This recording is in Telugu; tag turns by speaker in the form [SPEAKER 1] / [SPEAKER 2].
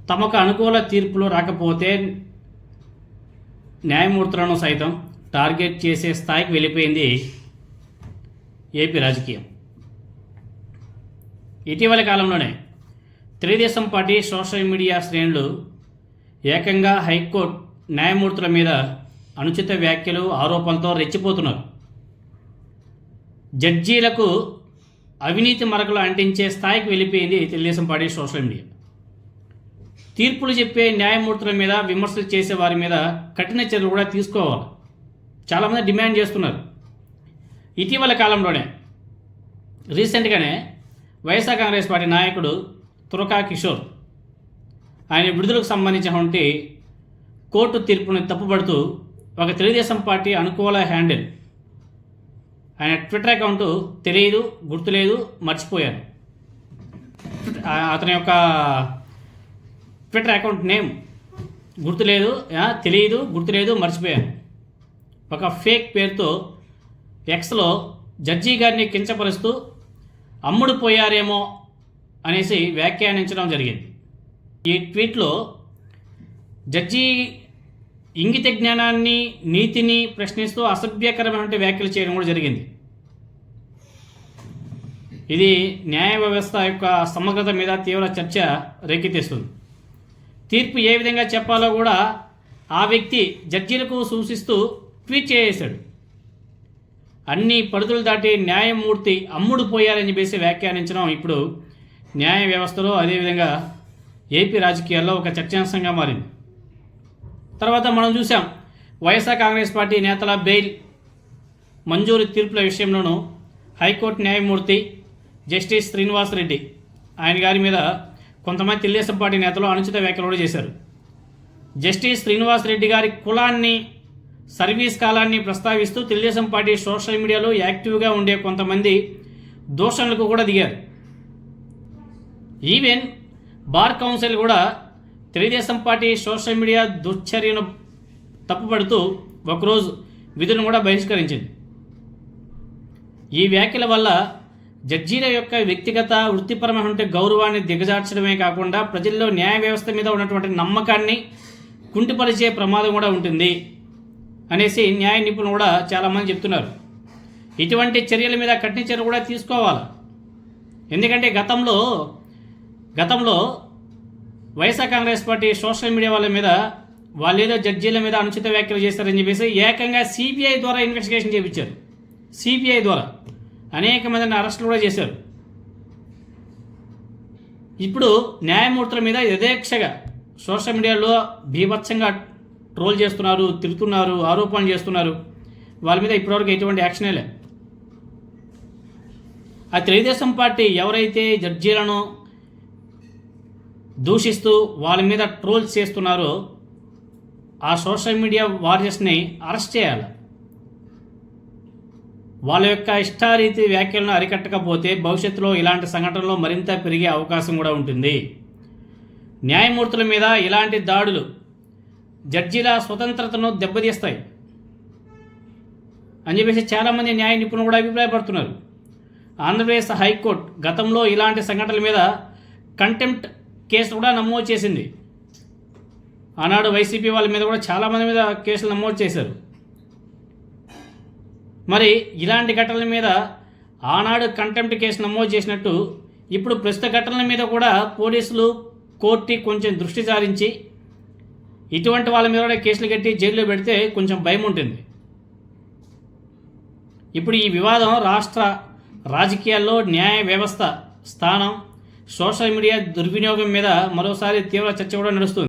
[SPEAKER 1] తమకు అనుకూల తీర్పులు రాకపోతే న్యాయమూర్తులను సైతం టార్గెట్ చేసే స్థాయికి వెళ్ళిపోయింది ఏపీ రాజకీయం. ఇటీవల కాలంలోనే తెలుగుదేశం పార్టీ సోషల్ మీడియా శ్రేణులు ఏకంగా హైకోర్టు న్యాయమూర్తుల మీద అనుచిత వ్యాఖ్యలు ఆరోపణలతో రెచ్చిపోతున్నారు. జడ్జీలకు అవినీతి మరకలు అంటించే స్థాయికి వెళ్ళిపోయింది తెలుగుదేశం పార్టీ సోషల్ మీడియా. తీర్పులు చెప్పే న్యాయమూర్తుల మీద విమర్శలు చేసే వారి మీద కఠిన చర్యలు కూడా తీసుకోవాలి చాలామంది డిమాండ్ చేస్తున్నారు. ఇటీవల కాలంలోనే రీసెంట్గానే వైఎస్ఆర్ కాంగ్రెస్ పార్టీ నాయకుడు తురకా కిషోర్ ఆయన విడుదలకు సంబంధించినటువంటి కోర్టు తీర్పుని తప్పుపడుతూ ఒక తెలుగుదేశం పార్టీ అనుకూల హ్యాండిల్ ఆయన ట్విట్టర్ అకౌంట్ తెలియదు, గుర్తులేదు, మర్చిపోయాను, అతని యొక్క ట్విట్టర్ అకౌంట్ నేమ్ గుర్తులేదు, తెలియదు, గుర్తులేదు, మర్చిపోయాను, ఒక ఫేక్ పేరుతో ఎక్స్లో జడ్జి గారిని కించపరుస్తూ అమ్ముడు పోయారేమో అనేసి వ్యాఖ్యానించడం జరిగింది. ఈ ట్వీట్లో జడ్జి ఇంగిత జ్ఞానాన్ని, నీతిని ప్రశ్నిస్తూ అసభ్యకరమైన వ్యాఖ్యలు చేయడం కూడా జరిగింది. ఇది న్యాయ వ్యవస్థ యొక్క సమగ్రత మీద తీవ్ర చర్చ రేకెత్తిస్తుంది. తీర్పు ఏ విధంగా చెప్పాలో కూడా ఆ వ్యక్తి జడ్జీలకు సూచిస్తూ ట్వీట్ చేశాడు. అన్ని పరిధులు దాటి న్యాయమూర్తి అమ్ముడు పోయారని చెప్పేసి వ్యాఖ్యానించడం ఇప్పుడు న్యాయ వ్యవస్థలో అదేవిధంగా ఏపీ రాజకీయాల్లో ఒక చర్చాంశంగా మారింది. తర్వాత మనం చూసాం వైఎస్ఆర్ కాంగ్రెస్ పార్టీ నేతల బెయిల్ మంజూరు తీర్పుల విషయంలోనూ హైకోర్టు న్యాయమూర్తి జస్టిస్ శ్రీనివాస్ రెడ్డి ఆయన గారి మీద కొంతమంది తెలుగుదేశం పార్టీ నేతలు అనుచిత వ్యాఖ్యలు కూడా చేశారు. జస్టిస్ శ్రీనివాస్ రెడ్డి గారి కులాన్ని, సర్వీస్ కాలాన్ని ప్రస్తావిస్తూ తెలుగుదేశం పార్టీ సోషల్ మీడియాలో యాక్టివ్గా ఉండే కొంతమంది దూషణలకు కూడా దిగారు. ఈవెన్ బార్ కౌన్సిల్ కూడా తెలుగుదేశం పార్టీ సోషల్ మీడియా దుశ్చర్యను తప్పుపడుతూ ఒకరోజు విధులను కూడా బహిష్కరించింది. ఈ వ్యాఖ్యల వల్ల జడ్జీల యొక్క వ్యక్తిగత వృత్తిపరమైన గౌరవాన్ని దిగజార్చడమే కాకుండా ప్రజల్లో న్యాయ వ్యవస్థ మీద ఉన్నటువంటి నమ్మకాన్ని కుంటిపరిచే ప్రమాదం కూడా ఉంటుంది అనేసి న్యాయ నిపుణులు కూడా చాలామంది చెప్తున్నారు. ఇటువంటి చర్యల మీద కఠిన చర్యలు కూడా తీసుకోవాలి. ఎందుకంటే గతంలో YSR Congress party social media వాళ్ళ మీద వాళ్ళేదో జడ్జీల మీద అనుచిత వ్యాఖ్యలు చేస్తారని చెప్పేసి ఏకంగా సిబిఐ ద్వారా ఇన్వెస్టిగేషన్ చేయించారు. సిబిఐ ద్వారా అనేక మందిని అరెస్టులు కూడా చేశారు. ఇప్పుడు న్యాయమూర్తుల మీద యథేచ్ఛగా సోషల్ మీడియాలో బీభత్సంగా ట్రోల్ చేస్తున్నారు, తిరుగుతున్నారు, ఆరోపణలు చేస్తున్నారు. వాళ్ళ మీద ఇప్పటివరకు ఎటువంటి యాక్షనే లేదు. ఆ తెలుగుదేశం పార్టీ ఎవరైతే జడ్జీలను దూషిస్తూ వాళ్ళ మీద ట్రోల్స్ చేస్తున్నారో ఆ సోషల్ మీడియా వారియర్స్ని అరెస్ట్ చేయాలి. వాళ్ళ యొక్క ఇష్టారీతి వ్యాఖ్యలను అరికట్టకపోతే భవిష్యత్తులో ఇలాంటి సంఘటనలు మరింత పెరిగే అవకాశం కూడా ఉంటుంది. న్యాయమూర్తుల మీద ఇలాంటి దాడులు జడ్జీల స్వతంత్రతను దెబ్బతీస్తాయి అని చెప్పేసి చాలామంది న్యాయ నిపుణులు కూడా అభిప్రాయపడుతున్నారు. ఆంధ్రప్రదేశ్ హైకోర్టు గతంలో ఇలాంటి సంఘటనల మీద కంటెంప్ట్ కేసు కూడా నమోదు చేసింది. ఆనాడు వైసీపీ వాళ్ళ మీద కూడా చాలామంది మీద కేసులు నమోదు చేశారు. మరి ఇలాంటి ఘటనల మీద ఆనాడు కంటెంప్ట్ కేసు నమోదు చేసినట్టు ఇప్పుడు ప్రస్తుత ఘటనల మీద కూడా పోలీసులు, కోర్టు కొంచెం దృష్టి సారించి ఇటువంటి వాళ్ళ మీద కూడా కేసులు కట్టి జైల్లో పెడితే కొంచెం భయం ఉంటుంది. ఇప్పుడు ఈ వివాదం రాష్ట్ర రాజకీయాల్లో న్యాయ వ్యవస్థ స్థానం, సోషల్ మీడియా దుర్వినియోగం మీద మరోసారి తీవ్ర చర్చ కూడా నడుస్తుంది.